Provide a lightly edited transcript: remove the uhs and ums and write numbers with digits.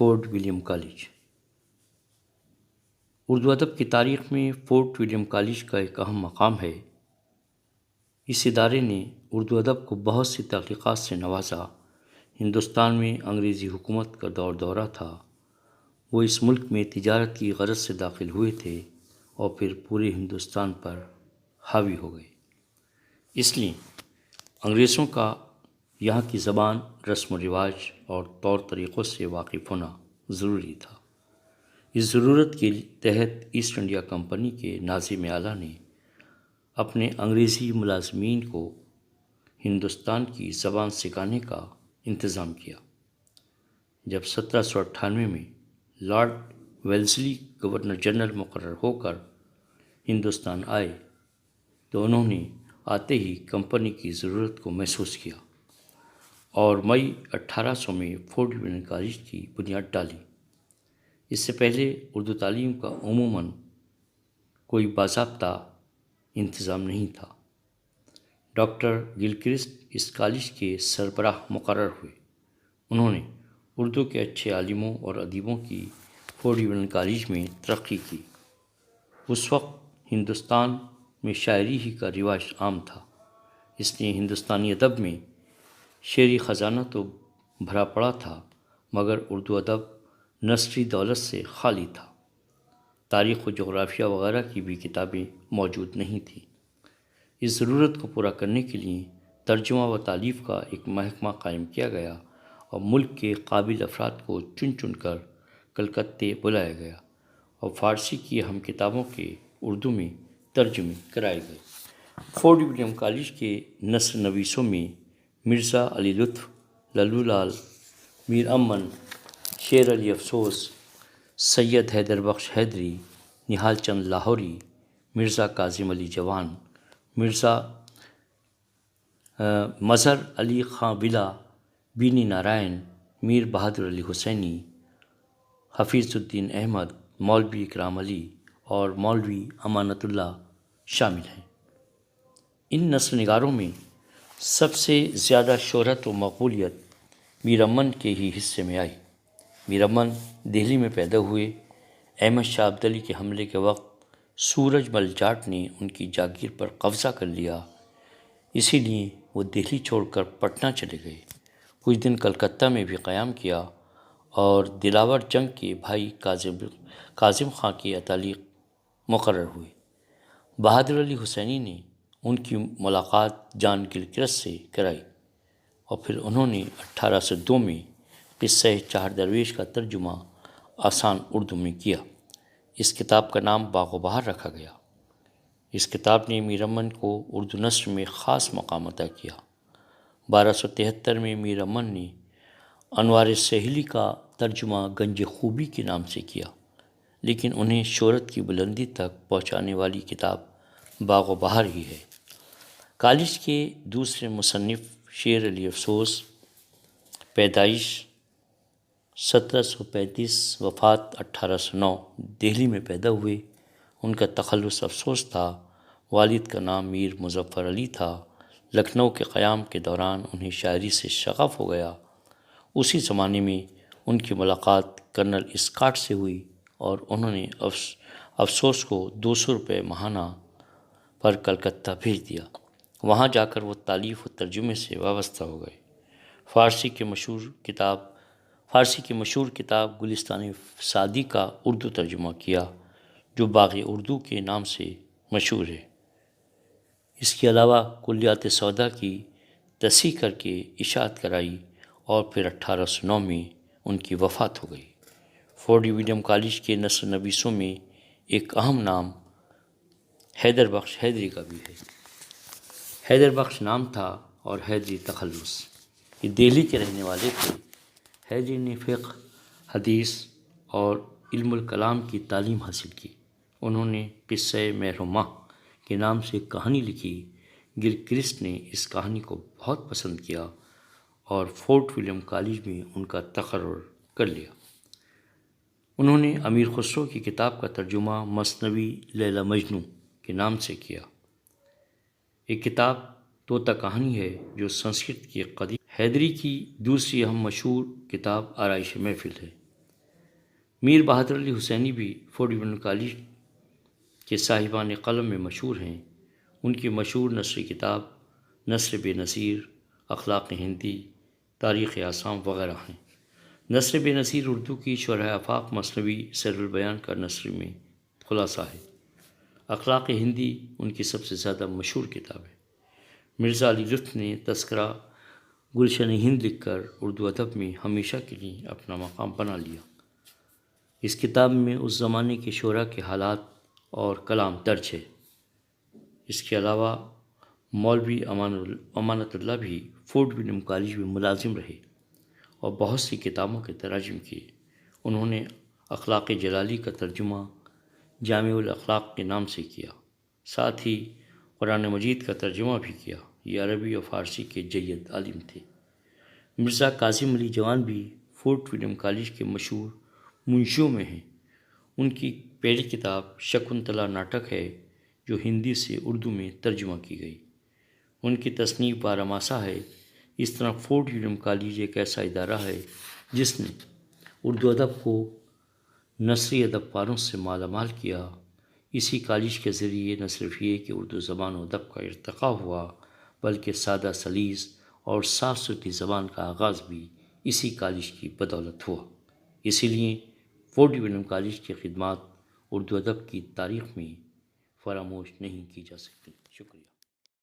Fort William college. Urdu ادب کی تاریخ میں فورٹ ولیم کالج کا ایک اہم مقام ہے۔ اس ادارے نے اردو ادب کو بہت سی تحقیقات سے نوازا۔ ہندوستان میں انگریزی حکومت کا دورہ تھا۔ وہ اس ملک میں تجارت کی غرض سے داخل ہوئے تھے اور پھر پورے ہندوستان پر حاوی ہو گئے۔ اس لیے انگریزوں کا یہاں کی زبان، رسم و رواج اور طور طریقوں سے واقف ہونا ضروری تھا۔ اس ضرورت کے تحت ایسٹ انڈیا کمپنی کے ناظم اعلیٰ نے اپنے انگریزی ملازمین کو ہندوستان کی زبان سکھانے کا انتظام کیا۔ جب 1798 میں لارڈ ویلزلی گورنر جنرل مقرر ہو کر ہندوستان آئے تو انہوں نے آتے ہی کمپنی کی ضرورت کو محسوس کیا اور مئی 1800 میں فورٹ ولیم کالج کی بنیاد ڈالی۔ اس سے پہلے اردو تعلیم کا عموماً کوئی باضابطہ انتظام نہیں تھا۔ ڈاکٹر گلکرسٹ اس کالج کے سربراہ مقرر ہوئے۔ انہوں نے اردو کے اچھے عالموں اور ادیبوں کی فورٹ ولیم کالج میں ترقی کی۔ اس وقت ہندوستان میں شاعری ہی کا رواج عام تھا، اس لیے ہندوستانی ادب میں شعری خزانہ تو بھرا پڑا تھا، مگر اردو ادب نثری دولت سے خالی تھا۔ تاریخ و جغرافیہ وغیرہ کی بھی کتابیں موجود نہیں تھیں۔ اس ضرورت کو پورا کرنے کے لیے ترجمہ و تالیف کا ایک محکمہ قائم کیا گیا اور ملک کے قابل افراد کو چن چن کر کلکتے بلایا گیا اور فارسی کی اہم کتابوں کے اردو میں ترجمے کرائے گئے۔ فورٹ ولیم کالج کے نثر نویسوں میں مرزا علی لطف، للو لال، میر امن، شیر علی افسوس، سید حیدر بخش حیدری، نہال چند لاہوری، مرزا کاظم علی جوان، مرزا مظہر علی خاں ولا، بینی نارائن، میر بہادر علی حسینی، حفیظ الدین احمد، مولوی اکرام علی اور مولوی امانت اللہ شامل ہیں۔ ان نثر نگاروں میں سب سے زیادہ شہرت و مقبولیت میر امن کے ہی حصے میں آئی۔ میر امن دہلی میں پیدا ہوئے۔ احمد شاہ ابدالی کے حملے کے وقت سورج مل جاٹ نے ان کی جاگیر پر قبضہ کر لیا، اسی لیے وہ دہلی چھوڑ کر پٹنہ چلے گئے۔ کچھ دن کلکتہ میں بھی قیام کیا اور دلاور جنگ کے بھائی کاظم خاں کی اتالیق مقرر ہوئے۔ بہادر علی حسینی نے ان کی ملاقات جان گلکرسٹ سے کرائی اور پھر انہوں نے 1802 میں قصہ چہار درویش کا ترجمہ آسان اردو میں کیا۔ اس کتاب کا نام باغ و بہار رکھا گیا۔ اس کتاب نے میر امن کو اردو نثر میں خاص مقام عطا کیا۔ 1273 میں میر امن نے انوار سہیلی کا ترجمہ گنج خوبی کے نام سے کیا، لیکن انہیں شہرت کی بلندی تک پہنچانے والی کتاب باغ و بہار ہی ہے۔ کالج کے دوسرے مصنف شیر علی افسوس، پیدائش 1735، وفات 1809، دہلی میں پیدا ہوئے۔ ان کا تخلص افسوس تھا۔ والد کا نام میر مظفر علی تھا۔ لکھنؤ کے قیام کے دوران انہیں شاعری سے شغف ہو گیا۔ اسی زمانے میں ان کی ملاقات کرنل اسکاٹ سے ہوئی اور انہوں نے افسوس کو 200 روپے ماہانہ پر کلکتہ بھیج دیا۔ وہاں جا کر وہ تالیف و ترجمے سے وابستہ ہو گئے۔ فارسی کی مشہور کتاب گلستان سعدی کا اردو ترجمہ کیا، جو باغ اردو کے نام سے مشہور ہے۔ اس کے علاوہ کلیات سودا کی تصحیح کر کے اشاعت کرائی اور پھر 1809 میں ان کی وفات ہو گئی۔ فورٹ ولیم کالج کے نثر نویسوں میں ایک اہم نام حیدر بخش حیدری کا بھی ہے۔ حیدر بخش نام تھا اور حیدری تخلص۔ یہ دہلی کے رہنے والے تھے۔ حیدری نے فقہ، حدیث اور علم الکلام کی تعلیم حاصل کی۔ انہوں نے قصہ مہر و ماہ کے نام سے ایک کہانی لکھی۔ گلکرسٹ نے اس کہانی کو بہت پسند کیا اور فورٹ ولیم کالج میں ان کا تقرر کر لیا۔ انہوں نے امیر خسرو کی کتاب کا ترجمہ مثنوی لیلی مجنوں کے نام سے کیا۔ ایک کتاب طوطا کہانی ہے جو سنسکرت کی قدیم۔ حیدری کی دوسری اہم مشہور کتاب آرائش محفل ہے۔ میر بہادر علی حسینی بھی فورٹ ولیم کالج کے صاحبان قلم میں مشہور ہیں۔ ان کی مشہور نثری کتاب نثر بے نظیر، اخلاق ہندی، تاریخ آسام وغیرہ ہیں۔ نثر بے نظیر اردو کی شرح آفاق مثنوی سر البیان کا نثر میں خلاصہ ہے۔ اخلاق ہندی ان کی سب سے زیادہ مشہور کتاب ہے۔ مرزا علی لطف نے تذکرہ گلشن ہند لکھ کر اردو ادب میں ہمیشہ کے لیے اپنا مقام بنا لیا۔ اس کتاب میں اس زمانے کے شعراء کے حالات اور کلام درج ہے۔ اس کے علاوہ مولوی امانت اللہ بھی فورٹ ولیم کالج میں ملازم رہے اور بہت سی کتابوں کے تراجم کیے۔ انہوں نے اخلاق جلالی کا ترجمہ جامع الاخلاق کے نام سے کیا، ساتھ ہی قرآن مجید کا ترجمہ بھی کیا۔ یہ عربی اور فارسی کے جید عالم تھے۔ مرزا کاظم علی جوان بھی فورٹ ولیم کالج کے مشہور منشیوں میں ہیں۔ ان کی پہلی کتاب شکنتلا ناٹک ہے جو ہندی سے اردو میں ترجمہ کی گئی۔ ان کی تصنیف بارہماسہ ہے۔ اس طرح فورٹ ولیم کالج ایک ایسا ادارہ ہے جس نے اردو ادب کو نثری ادب پاروں سے مالا مال کیا۔ اسی کالج کے ذریعے نہ صرف یہ کہ اردو زبان و ادب کا ارتقاء ہوا، بلکہ سادہ سلیس اور صاف ستھری زبان کا آغاز بھی اسی کالج کی بدولت ہوا۔ اسی لیے فورٹ ولیم کالج کی خدمات اردو ادب کی تاریخ میں فراموش نہیں کی جا سکتی۔